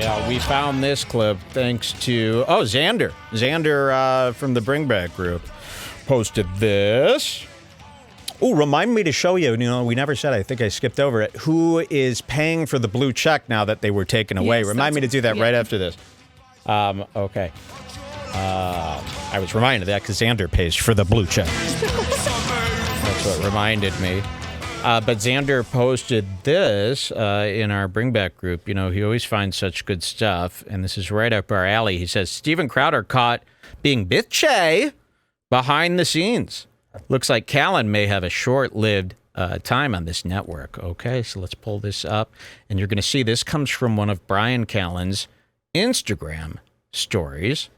Yeah, we found this clip thanks to, Xander. Xander from the Bring Back group posted this. Oh, remind me to show you, we never said, I think I skipped over it, who is paying for the blue check now that they were taken away. Yes, Remind me to do that right after this. Okay. I was reminded of that because Xander pays for the blue check. That's what reminded me. But Xander posted this in our Bring Back group. He always finds such good stuff, and this is right up our alley. He says, Steven Crowder caught being Bitchay behind the scenes. Looks like Callan may have a short-lived time on this network. Okay, so let's pull this up, and you're going to see this comes from one of Bryan Callen's Instagram stories.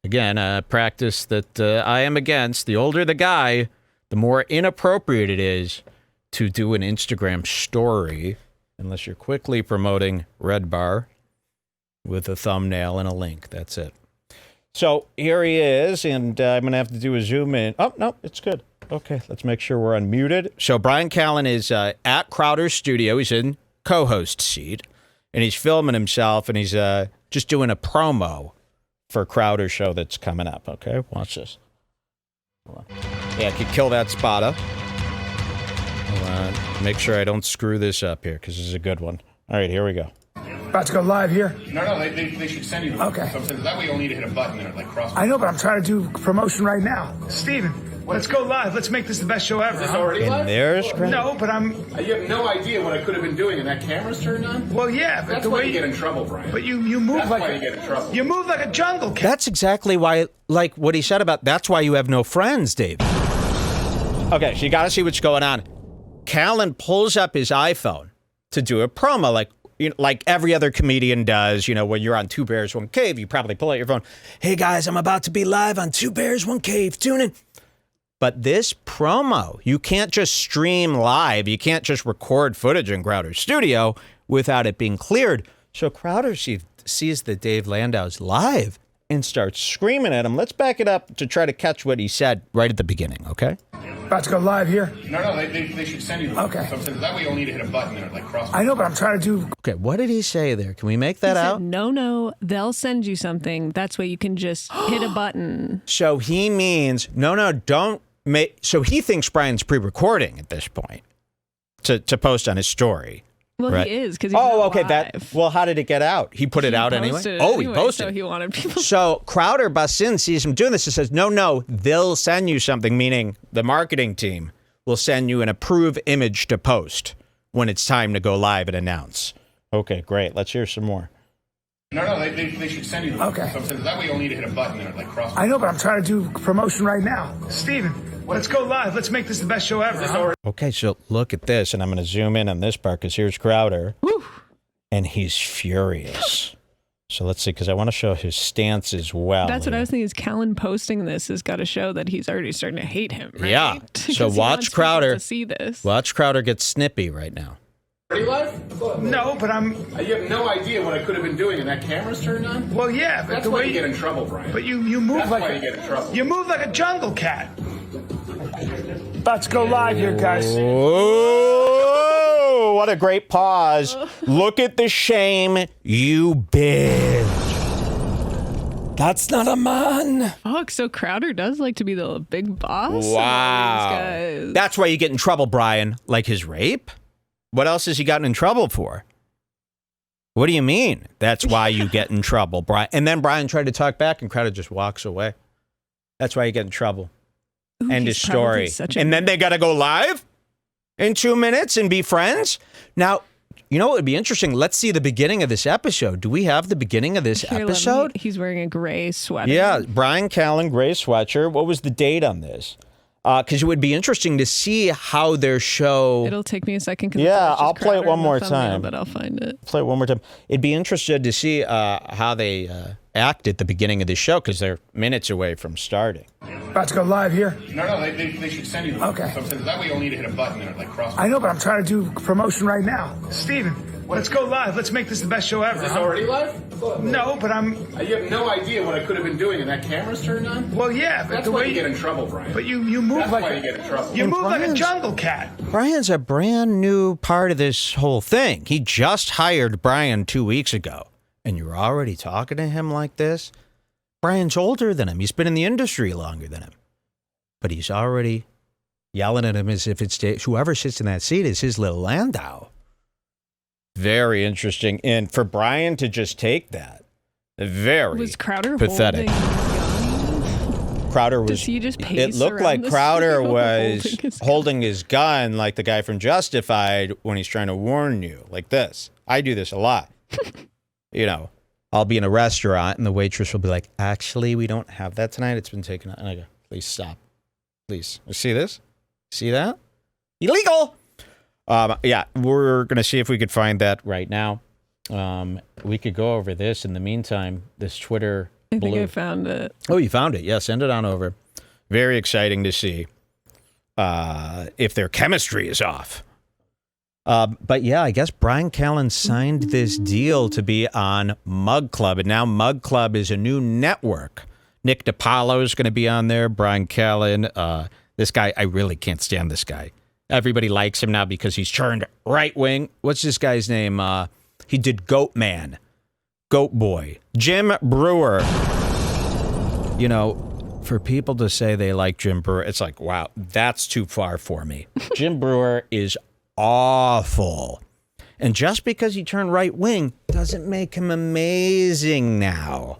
Again, a practice that I am against. The older the guy, the more inappropriate it is to do an Instagram story, unless you're quickly promoting Redbar with a thumbnail and a link. That's it. So here he is, and I'm going to have to do a zoom in. Oh, no, it's good. Okay, let's make sure we're unmuted. So Bryan Callen is at Crowder's studio. He's in co-host seat, and he's filming himself, and he's just doing a promo for Crowder's show that's coming up. Okay, watch this. Hold on. Yeah, I could kill that spot up. Hold on. Make sure I don't screw this up here, because this is a good one. All right, here we go. About to go live here? No, they should send you the Okay. So that way you'll need to hit a button and like cross. I know, but I'm trying to do promotion right now. Steven, let's go live. Let's make this the best show ever. Is this already live? And there's Crowder. No, but You have no idea what I could have been doing, and that camera's turned on? Well, yeah, but That's the why way you get in trouble, Brian. But you move That's like why you get in trouble. You move like a jungle cat. That's exactly why, like what he said about, that's why you have no friends, Dave. Okay, so you got to see what's going on. Callan pulls up his iPhone to do a promo, like every other comedian does. When you're on Two Bears, One Cave, you probably pull out your phone. Hey, guys, I'm about to be live on Two Bears, One Cave. Tune in. But this promo, you can't just stream live. You can't just record footage in Crowder's studio without it being cleared. So Crowder sees that Dave Landau's live and starts screaming at him. Let's back it up to try to catch what he said right at the beginning, okay? About to go live here? No, they should send you the Okay. So that way you'll need to hit a button and like cross. I know, but I'm trying to do... Okay, what did he say there? Can we make that out? No, they'll send you something. That's why you can just hit a button. So he means, no, don't make... So he thinks Brian's pre-recording at this point to post on his story. Well, right? He is, because he's okay. live. Well, how did it get out? He put it out anyway? Posted it He anyway, posted so he wanted people... So Crowder busts in, sees him doing this, and says, no, they'll send you something, meaning the marketing team will send you an approved image to post when it's time to go live and announce. Okay, great. Let's hear some more. No, they should send you the Okay. So that way you'll need to hit a button and like cross. I know, but I'm trying to do promotion right now. Steven, let's go live. Let's make this the best show ever. Okay, so look at this, and I'm going to zoom in on this part because here's Crowder, Woo. and he's furious. So let's see, because I want to show his stance as well. That's what I was thinking, is Callan posting this has got to show that he's already starting to hate him, right? Yeah. Because So he watch wants people Crowder. to see this. Watch Crowder get snippy right now. Already live? No, but You have no idea what I could have been doing, and that camera's turned on? Well, yeah, but That's the why way you get in trouble, Brian. But you move That's like... why you get in trouble. You move like a jungle cat. About to go live here, guys. Oh, what a great pause. Look at the shame, you bitch. That's not a man. Fuck, so Crowder does like to be the big boss? of all Wow. these guys. That's why you get in trouble, Brian. Like his rape? What else has he gotten in trouble for? What do you mean? That's why you get in trouble, Brian. And then Brian tried to talk back, and Crowder just walks away. That's why you get in trouble. Ooh, End of he's probably story. such a- And then they got to go live in 2 minutes and be friends? Now, you know what would be interesting? Let's see the beginning of this episode. Do we have the beginning of this Here, let me- episode? He's wearing a gray sweater. Yeah, Bryan Callen, gray sweatshirt. What was the date on this? Because it would be interesting to see how their show... It'll take me a second. 'cause Yeah, it's just I'll play it Crowder one in the more thumbnail, time. But I'll find it. Play it one more time. It'd be interested to see how they act at the beginning of the show because they're minutes away from starting. About to go live here? No, they should send you the Okay. So that way you'll need to hit a button and like cross. I know, but I'm trying to do promotion right now. Steven, let's go live. Let's make this the best show ever. Is this already live? No, but You have no idea what I could have been doing, and that camera's turned on? Well, yeah, but That's the why way you get in trouble, Brian. But you move That's like... why you get in trouble. You And move like a Brian's- jungle cat. Brian's a brand new part of this whole thing. He just hired Brian 2 weeks ago and you're already talking to him like this. Bryan's older than him. He's been in the industry longer than him. But he's already yelling at him as if it's whoever sits in that seat is his little Landau. Very interesting. And for Bryan to just take that, very was Crowder pathetic. Crowder was. Does he just pace It looked around like the Crowder studio was holding his gun like the guy from Justified when he's trying to warn you, like this. I do this a lot. You know, I'll be in a restaurant and the waitress will be like, "Actually, we don't have that tonight. It's been taken out." And I go, "Please stop. Please. You see this? See that? Illegal." Yeah, we're going to see if we could find that right now. We could go over this in the meantime. This Twitter I think blue. I found it. Oh, you found it. Yeah, send it on over. Very exciting to see if their chemistry is off. But yeah, I guess Bryan Callen signed this deal to be on Mug Club, and now Mug Club is a new network. Nick DiPaolo is going to be on there. Bryan Callen. This guy, I really can't stand this guy. Everybody likes him now because he's turned right wing. What's this guy's name? He did Goat Man, Goat Boy, Jim Brewer. You know, for people to say they like Jim Brewer, it's like, wow, that's too far for me. Jim Brewer is awful. And just because he turned right wing doesn't make him amazing now.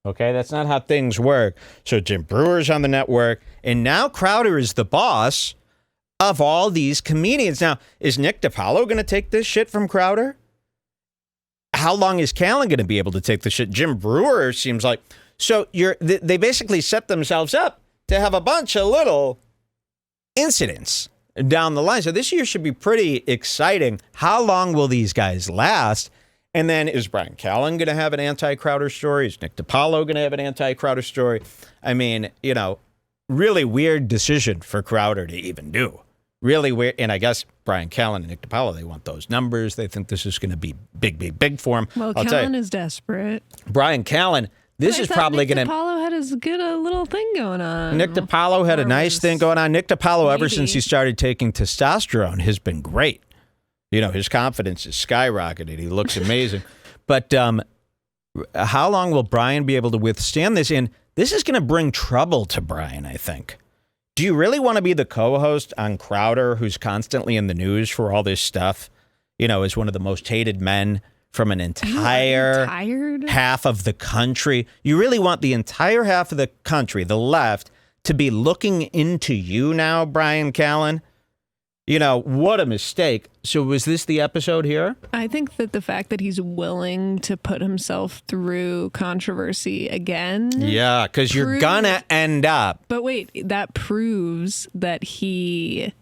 Okay, that's not how things work. So Jim Brewer's on the network, and now Crowder is the boss of all these comedians. Now, is Nick DiPaolo going to take this shit from Crowder? How long is Callan going to be able to take the shit? Jim Brewer seems like... So they basically set themselves up to have a bunch of little incidents down the line. So this year should be pretty exciting. How long will these guys last? And then is Bryan Callen going to have an anti-Crowder story? Is Nick DiPaolo going to have an anti-Crowder story? I mean, you know, really weird decision for Crowder to even do. Really weird. And I guess Bryan Callen and Nick DiPaolo, they want those numbers. They think this is going to be big, big, big for him. Well, I'll tell Callan you, is desperate. Bryan Callen, this is probably going to... Nick DiPaolo had as good a little thing going on. Nick DiPaolo had a nice thing going on. Nick DiPaolo, ever Maybe. since he started taking testosterone, has been great. You know, his confidence is skyrocketed. He looks amazing. But how long will Bryan be able to withstand this? And this is going to bring trouble to Bryan, I think. Do you really want to be the co-host on Crowder, who's constantly in the news for all this stuff? You know, as one of the most hated men from an entire half of the country. You really want the entire half of the country, the left, to be looking into you now, Bryan Callen? You know, what a mistake. So was this the episode here? I think that the fact that he's willing to put himself through controversy again. Yeah, because you're going to end up. But wait, that proves that he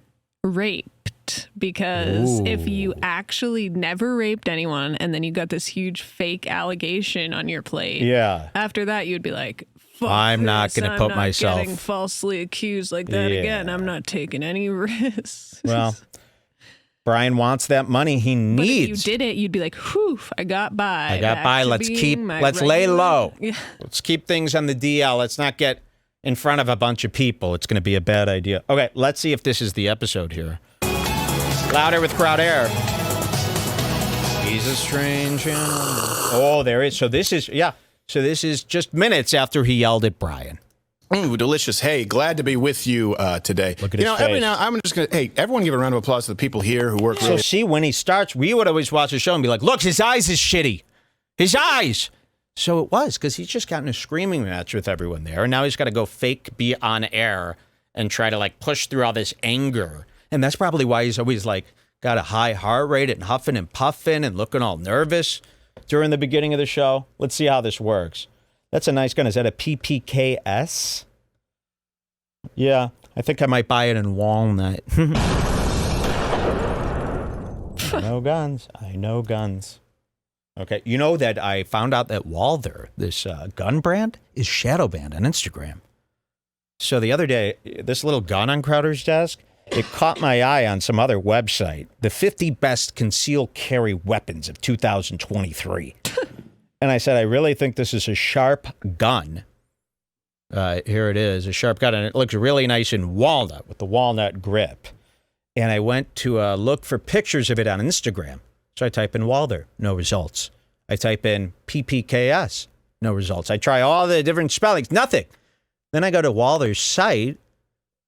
raped. Because if you actually never raped anyone and then you got this huge fake allegation on your plate. Yeah. After that, you'd be like, fuck I'm this. not going to put myself. I'm not getting falsely accused like that again. I'm not taking any risks. Well, Bryan wants that money he needs. But if you did it, you'd be like, whew, I got by. I got by. Let's lay low. Yeah. Let's keep things on the DL. Let's not get in front of a bunch of people. It's going to be a bad idea. Okay, let's see if this is the episode here. Louder with Crowder. He's a strange animal. Oh, there is. So this is, yeah. So this is just minutes after he yelled at Bryan. Ooh, delicious. Hey, glad to be with you today. Look at his face. Every now I'm just going to, hey, everyone give a round of applause to the people here who work So really. see, when he starts, we would always watch the show and be like, look, his eyes is shitty. His eyes. So it was, because he's just gotten a screaming match with everyone there. And now he's got to go fake be on air and try to like push through all this anger. And that's probably why he's always like got a high heart rate and huffing and puffing and looking all nervous during the beginning of the show. Let's see how this works. That's a nice gun. Is that a PPKS? Yeah, I think I might buy it in Walnut. I know guns. I know guns. Okay, you know that I found out that Walther, this gun brand, is shadow banned on Instagram. So the other day, this little gun on Crowder's desk, it caught my eye on some other website, the 50 best concealed carry weapons of 2023. And I said, I really think this is a sharp gun. Here it is, a sharp gun, and it looks really nice in walnut with the walnut grip. And I went to look for pictures of it on Instagram. So I type in Walther, no results. I type in PPKS, no results. I try all the different spellings, nothing. Then I go to Waller's site,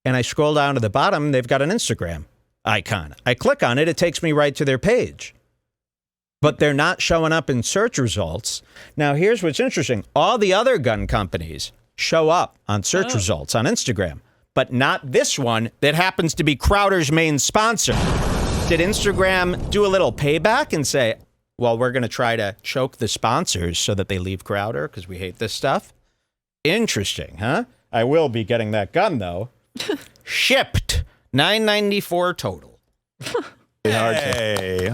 and I scroll down to the bottom. They've got an Instagram icon. I click on it. It takes me right to their page. But they're not showing up in search results. Now, here's what's interesting. All the other gun companies show up on search results on Instagram, but not this one that happens to be Crowder's main sponsor. Did Instagram do a little payback and say, well, we're going to try to choke the sponsors so that they leave Crowder because we hate this stuff? Interesting, huh? I will be getting that gun, though. Shipped. $9.94 total. Hey,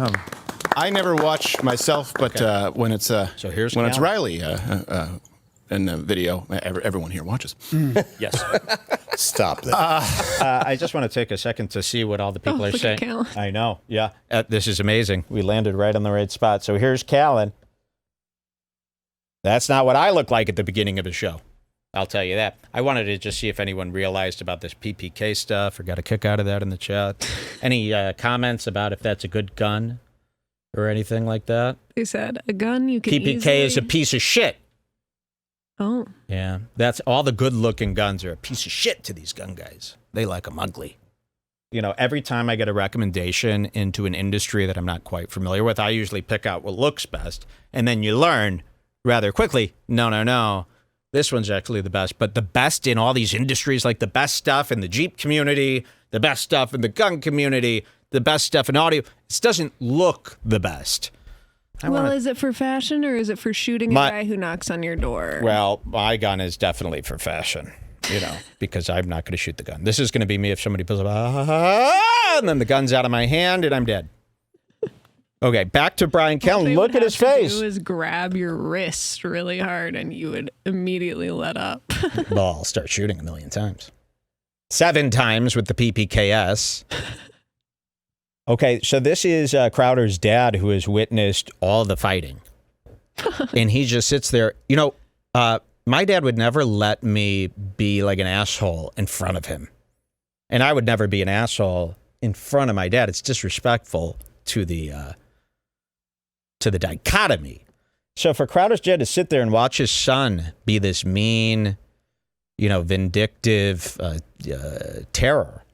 I never watch myself, but when it's here's when it's Callan. Riley in the video, everyone here watches. Yes. Stop that. I just want to take a second to see what all the people are look at saying. Callan. I know. Yeah. This is amazing. We landed right on the right spot. So here's Callan. That's not what I look like at the beginning of the show. I'll tell you that. I wanted to just see if anyone realized about this PPK stuff or got a kick out of that in the chat. Any comments about if that's a good gun or anything like that? They said a gun you can PPK is a piece of shit. Oh. Yeah. That's all the good-looking guns are a piece of shit to these gun guys. They like them ugly. You know, every time I get a recommendation into an industry that I'm not quite familiar with, I usually pick out what looks best. And then you learn rather quickly, no. This one's actually the best. But the best in all these industries, like the best stuff in the Jeep community, the best stuff in the gun community, the best stuff in audio, it doesn't look the best. Is it for fashion or is it for shooting a guy who knocks on your door? Well, my gun is definitely for fashion, because I'm not going to shoot the gun. This is going to be me if somebody pulls up, and then the gun's out of my hand and I'm dead. Okay, back to Bryan Callen. Look at his face. What is grab your wrist really hard and you would immediately let up. Well, I'll start shooting 1,000,000 times. 7 times with the PPKS. Okay, so this is Crowder's dad who has witnessed all the fighting. And he just sits there. My dad would never let me be like an asshole in front of him. And I would never be an asshole in front of my dad. It's disrespectful to the dichotomy. So for Crowder's dad to sit there and watch his son be this mean, vindictive terror,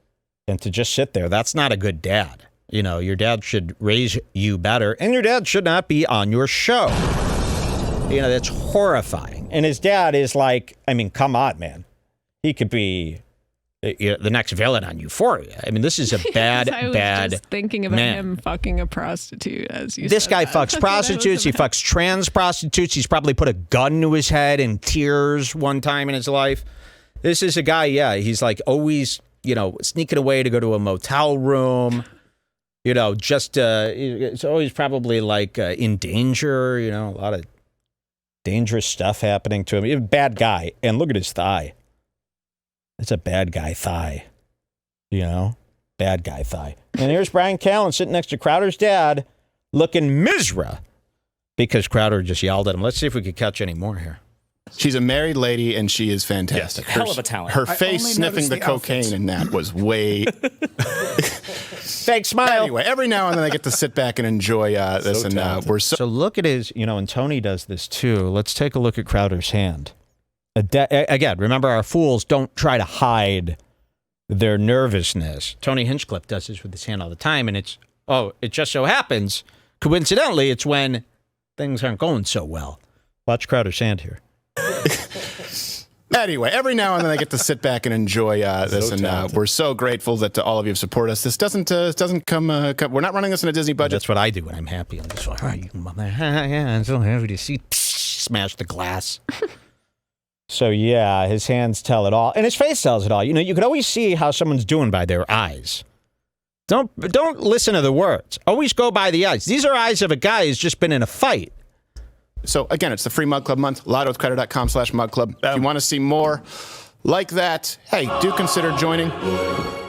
and to just sit there, that's not a good dad. Your dad should raise you better, and your dad should not be on your show. That's horrifying. And his dad is like, come on, man. He could be the next villain on Euphoria. This is a bad, I was just thinking about him fucking a prostitute as you This said guy that. fucks prostitutes. He fucks trans prostitutes. He's probably put a gun to his head in tears one time in his life. This is a guy, he's like always, sneaking away to go to a motel room. It's always probably like in danger, a lot of dangerous stuff happening to him. He's a bad guy. And look at his thigh. It's a bad guy thigh. Bad guy thigh. And here's Bryan Callen sitting next to Crowder's dad looking misra because Crowder just yelled at him. Let's see if we could catch any more here. She's a married lady, and she is fantastic. Yes, hell of a talent. Her face sniffing the cocaine in that was way... Fake smile. Anyway, every now and then I get to sit back and enjoy this, and we're So look at his, and Tony does this too. Let's take a look at Crowder's hand. Again, remember, our fools don't try to hide their nervousness. Tony Hinchcliffe does this with his hand all the time, and it just so happens, coincidentally, it's when things aren't going so well. Watch Crowder's hand here. Anyway, every now and then I get to sit back and enjoy this, and we're so grateful that all of you have supported us. This doesn't come. We're not running this in a Disney budget. That's what I do when I'm happy. I'm just like, you mother, I'm so happy to see. Smash the glass. So yeah, his hands tell it all, and his face tells it all. You can always see how someone's doing by their eyes. Don't listen to the words. Always go by the eyes. These are eyes of a guy who's just been in a fight. So, again, it's the free Mug Club month, lottoWithCrowder.com/Mug Club. If you want to see more like that, hey, do consider joining.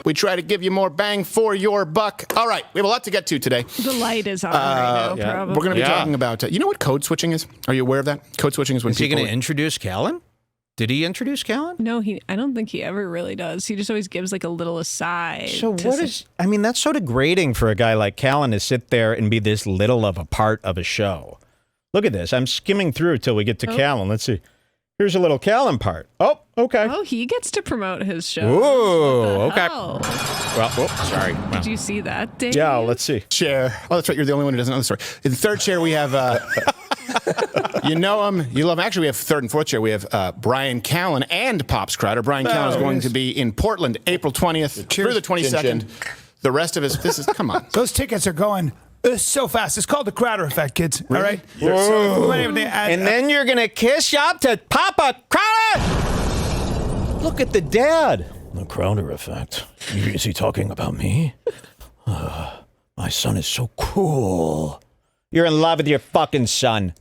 We try to give you more bang for your buck. All right, we have a lot to get to today. The light is on right now, probably. We're going to be talking about, you know what code switching is? Are you aware of that? Code switching is when Is he going to introduce Callan? Did he introduce Callan? No, I don't think he ever really does. He just always gives like a little aside. So that's so degrading for a guy like Callan to sit there and be this little of a part of a show. Look at this. I'm skimming through till we get to Callan. Let's see. Here's a little Callan part. Oh, okay. Oh, he gets to promote his show. Ooh, okay. Hell? Well, sorry. Did you see that, Dave? Yeah, let's see. Chair. Oh, that's right. You're the only one who doesn't know the story. In the third chair, we have, you know him, you love him. Actually, we have third and fourth chair. We have Bryan Callen and Pops Crowder. Bryan Callen is going to be in Portland, April 20th through the 22nd. Chin, chin. The rest of us, come on. Those tickets are going so fast. It's called the Crowder effect, kids. All right? And then you're going to kiss up to Papa Crowder. Look at the dad. The Crowder effect. Is he talking about me? My son is so cool. You're in love with your fucking son.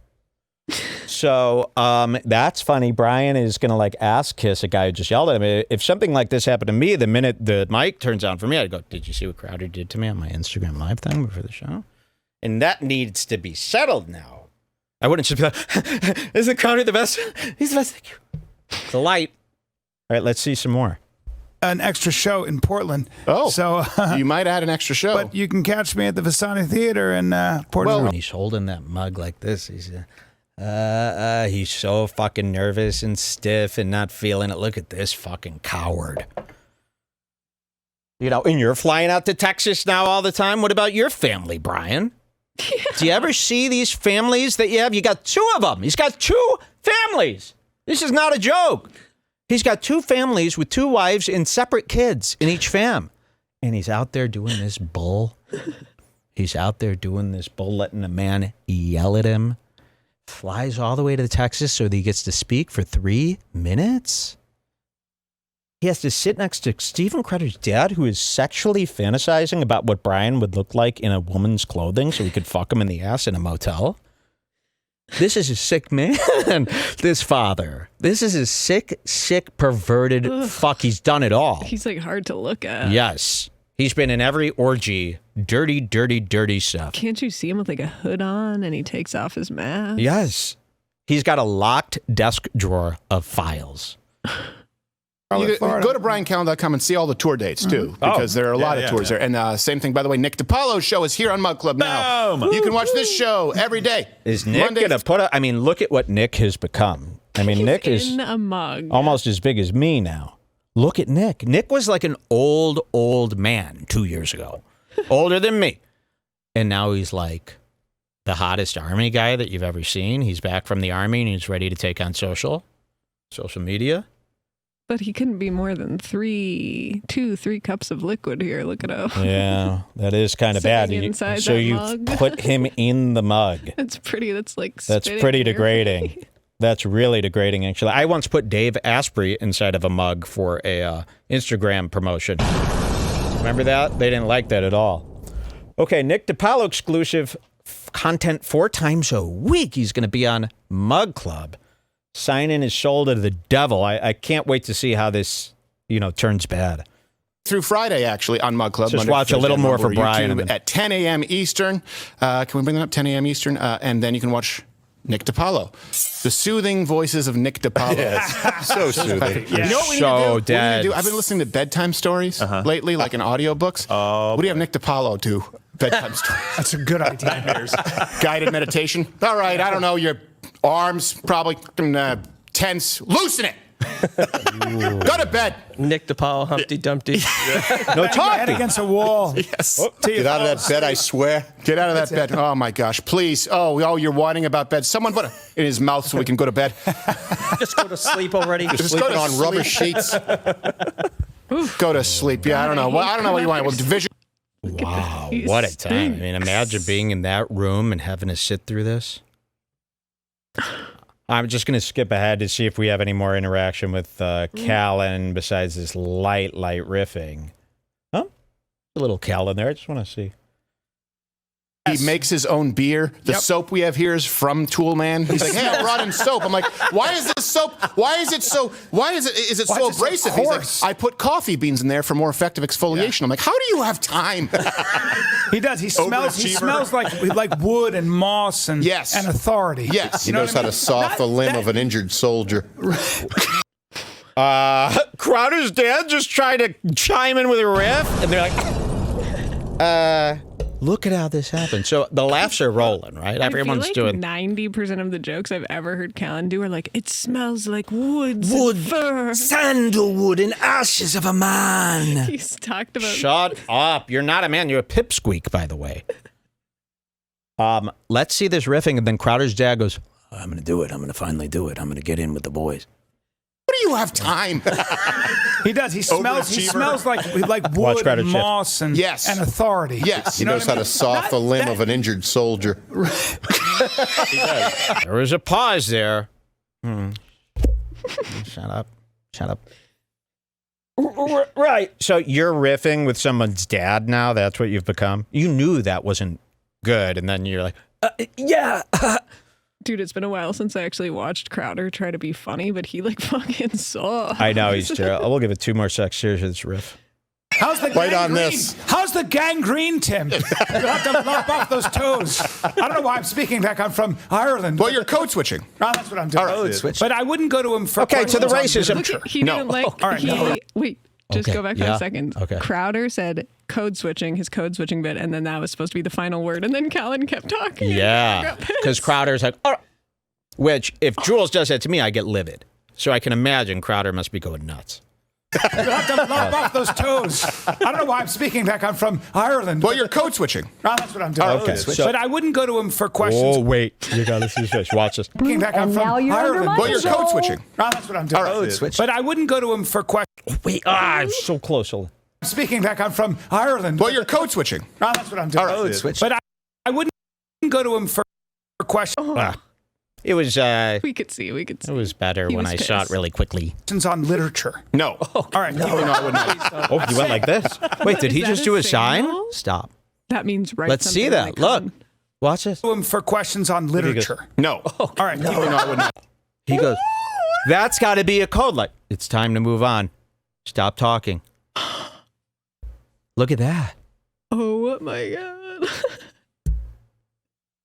So, that's funny. Brian is going to like ass kiss a guy who just yelled at him. If something like this happened to me, the minute the mic turns on for me, I'd go, did you see what Crowder did to me on my Instagram live thing before the show? And that needs to be settled now. I wouldn't just be like, isn't Crowder the best? He's the best. Thank you. The light. All right, let's see some more. An extra show in Portland. Oh, so you might add an extra show. But you can catch me at the Visani Theater in Portland. Well, he's holding that mug like this. He's so fucking nervous and stiff and not feeling it. Look at this fucking coward. You know, and you're flying out to Texas now all the time. What about your family, Brian? Yeah. Do you ever see these families that you have? You got two of them. He's got two families. This is not a joke. He's got two families with two wives and separate kids in each fam. And he's out there doing this bull. He's out there doing this bull, letting a man yell at him. Flies all the way to Texas so that he gets to speak for 3 minutes. He has to sit next to Stephen Crowder's dad, who is sexually fantasizing about what Brian would look like in a woman's clothing so he could fuck him in the ass in a motel. This is a sick man, this father. This is a sick, perverted fuck. He's done it all. He's like hard to look at. Yes. He's been in every orgy. Dirty, dirty, dirty stuff. Can't you see him with like a hood on and he takes off his mask? Yes. He's got a locked desk drawer of files. You go to BryanCallen.com and see all the tour dates, too, because there are a lot of tours there. And same thing, by the way, Nick DiPaolo's show is here on Mug Club now. Boom. You can watch this show every day. Is Nick going to put I mean, look at what Nick has become. I mean, He's Nick in is a mug. almost as big as me now. Look at Nick. Nick was like an old man 2 years ago. Older than me. And now he's like the hottest army guy that you've ever seen. He's back from the army and he's ready to take on social media. But he couldn't be more than 3 cups of liquid here. Look at him. Yeah, that is kind of bad. inside So that you mug. put him in the mug. That's pretty. That's like That's spitting pretty in your degrading. face. That's really degrading, actually. I once put Dave Asprey inside of a mug for a Instagram promotion. Remember that? They didn't like that at all. Okay, Nick DiPaolo exclusive content 4 times a week. He's going to be on Mug Club, signing his soul to the devil. I can't wait to see how this, turns bad. Through Friday, actually, on Mug Club. Just Monday, watch a little Thursday, more for YouTube Brian. At 10 a.m. Eastern. Can we bring that up? 10 a.m. Eastern. And then you can watch Nick DiPaolo. The soothing voices of Nick DiPaolo. Yes. So soothing. You know what we need to do? So What we need to dead. do? I've been listening to bedtime stories lately, like in audiobooks. What do you have Nick DiPaolo do? Bedtime stories. That's a good idea. Guided meditation. All right, I don't know. Your arms probably tense. Loosen it. Go to bed. Nick DiPaolo, Humpty Dumpty. No Head talking. against a wall. Yes. Get out of that bed, I swear. Get out of that bed. Oh, my gosh. Please. Oh, you're whining about bed. Someone put it in his mouth so we can go to bed. Just go to sleep already. Just go Sleeping to on sleep. rubber sheets. Go to sleep. Yeah, I don't know. Well, I don't know what you want. Well, division. Wow, He what a time. I mean, stinks. imagine being in that room and having to sit through this. I'm just going to skip ahead to see if we have any more interaction with Callan besides this light riffing. Oh, a little Callan there. I just want to see. He makes his own beer. The soap we have here is from Tool Man. He's like, hey, I brought in soap. I'm like, why is this soap? Is it so abrasive? He's like, I put coffee beans in there for more effective exfoliation. I'm like, how do you have time? He does. He smells like wood and moss and Yes. and authority. Yes. He knows how to soften the limb of an injured soldier. Crowder's dad just tried to chime in with a riff, and they're like, Look at how this happened. So the laughs are rolling, right? Everyone's I feel like doing 90% of the jokes I've ever heard Callan do are like, it smells like woods and fur. sandalwood, and ashes of a man. He's talked about. Shut up. You're not a man. You're a pipsqueak, by the way. Let's see this riffing. And then Crowder's dad goes, I'm going to do it. I'm going to finally do it. I'm going to get in with the boys. What do you have time? He does. He smells like Watch wood Crowder and shift. moss and Yes. and authority. Yes. He knows how to soft the limb of an injured soldier. there was a pause there. Shut up. Shut up. Right. So you're riffing with someone's dad now? That's what you've become? You knew that wasn't good, and then you're like, Yeah. Dude, it's been a while since I actually watched Crowder try to be funny, but he like fucking sucks. I know, he's terrible. We'll give it 2 more seconds. Here's this riff. How's the Right on gangrene? this. How's the gangrene, Tim? You'll have to lop off those toes. I don't know why I'm speaking like I'm from Ireland. Well, you're code switching. Oh, that's what I'm doing. All right. But I wouldn't go to him for Okay, to the questions on racism. literature. Look, he No. didn't like. All right, he, no. Wait, just Okay, go back for yeah. a second. Okay. Crowder said code switching, his code switching bit, and then that was supposed to be the final word, and then Callan kept talking. Yeah. Because Crowder's like, oh. Which, if Jules does that to me, I get livid. So I can imagine Crowder must be going nuts. You'll have to lop off those toes. I don't know why I'm speaking like I'm from Ireland. Well, you're code switching. Oh, that's what I'm doing. Okay, so- But I wouldn't go to him for questions. Oh, wait. You got to see his face. Watch this. Speaking like I'm from Ireland. Well, you're code switching. Oh, that's what I'm doing. All right. But I wouldn't go to him for questions. Wait. I'm so close. Speaking like I'm from Ireland. Well, you're code switching. Oh, that's what I'm doing. All right. But I wouldn't go to him for questions It was We could see. it was better He when was I saw it pissed. really quickly. on literature. No. All right. No, I would not. Oh, you went like this. Wait, did he Is that just a do a sign? signal? Stop. That means right. Let's see that. Look. Watch this. To him for questions on literature. No. All right. No, I would not. He goes, that's got to be a code. Like, it's time to move on. Stop talking. Look at that. Oh my god.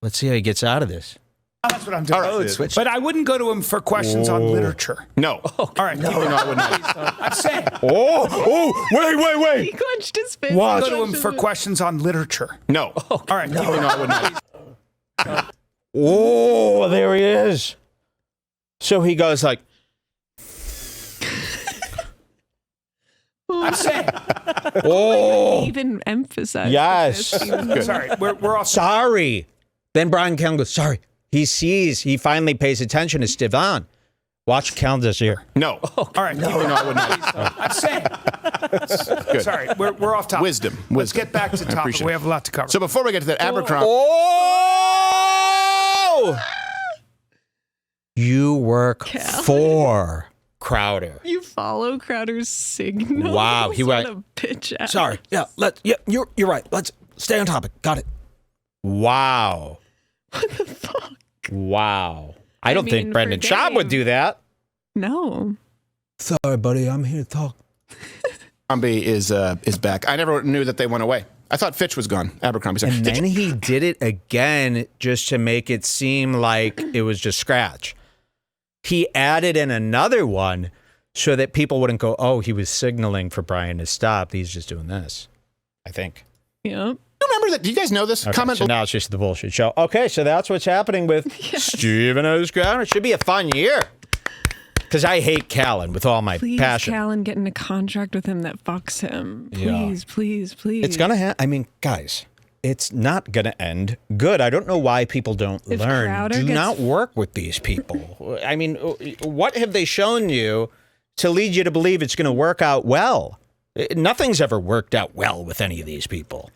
Let's see how he gets out of this. Oh, that's what I'm doing. All right. But I wouldn't go to him for questions on literature. No. All right. No, I would not. I'm saying. Wait. He clenched his fist. Go to him for questions on literature. No. All right. No, I would not. Oh, there he is. So he goes like, I'm saying. oh, Even emphasize. yes. Sorry. We're off. Sorry. Then Bryan Callen goes, sorry. He sees, he finally pays attention to Stevan. Watch Callen this year. No. All right. No, I would not. I'm saying. Good. Sorry. We're off topic. Wisdom. Let's get back to I topic. appreciate We it. have a lot to cover. So before we get to that Abercrombie, Oh! You work Callen. for Crowder. You follow Crowder's signal. Wow, he went- What a bitch ass. Sorry. Yeah. You're right. Let's stay on topic. Got it. Wow. What the fuck? Wow. I don't think mean, Brendan for Schaub would Dave- do that. No. Sorry, buddy. I'm here to talk. Abercrombie is back. I never knew that they went away. I thought Fitch was gone. Abercrombie. And then he did it again just to make it seem like it was just scratch. He added in another one so that people wouldn't go, oh, he was signaling for Brian to stop. He's just doing this, I think. Yep. Remember that? Do you guys know this? Okay, Comment so now it's just the bullshit show. Okay, so that's what's happening with Stephen O's Crowder. It should be a fun year. Because I hate Callan with all my Please, passion. Callan, get in a contract with him that fucks him. Yeah. Please. It's going to I mean, guys, it's not going to end good. I don't know why people don't If learn. Crowder Do gets- not work with these people. I mean, what have they shown you to lead you to believe it's going to work out well? Nothing's ever worked out well with any of these people.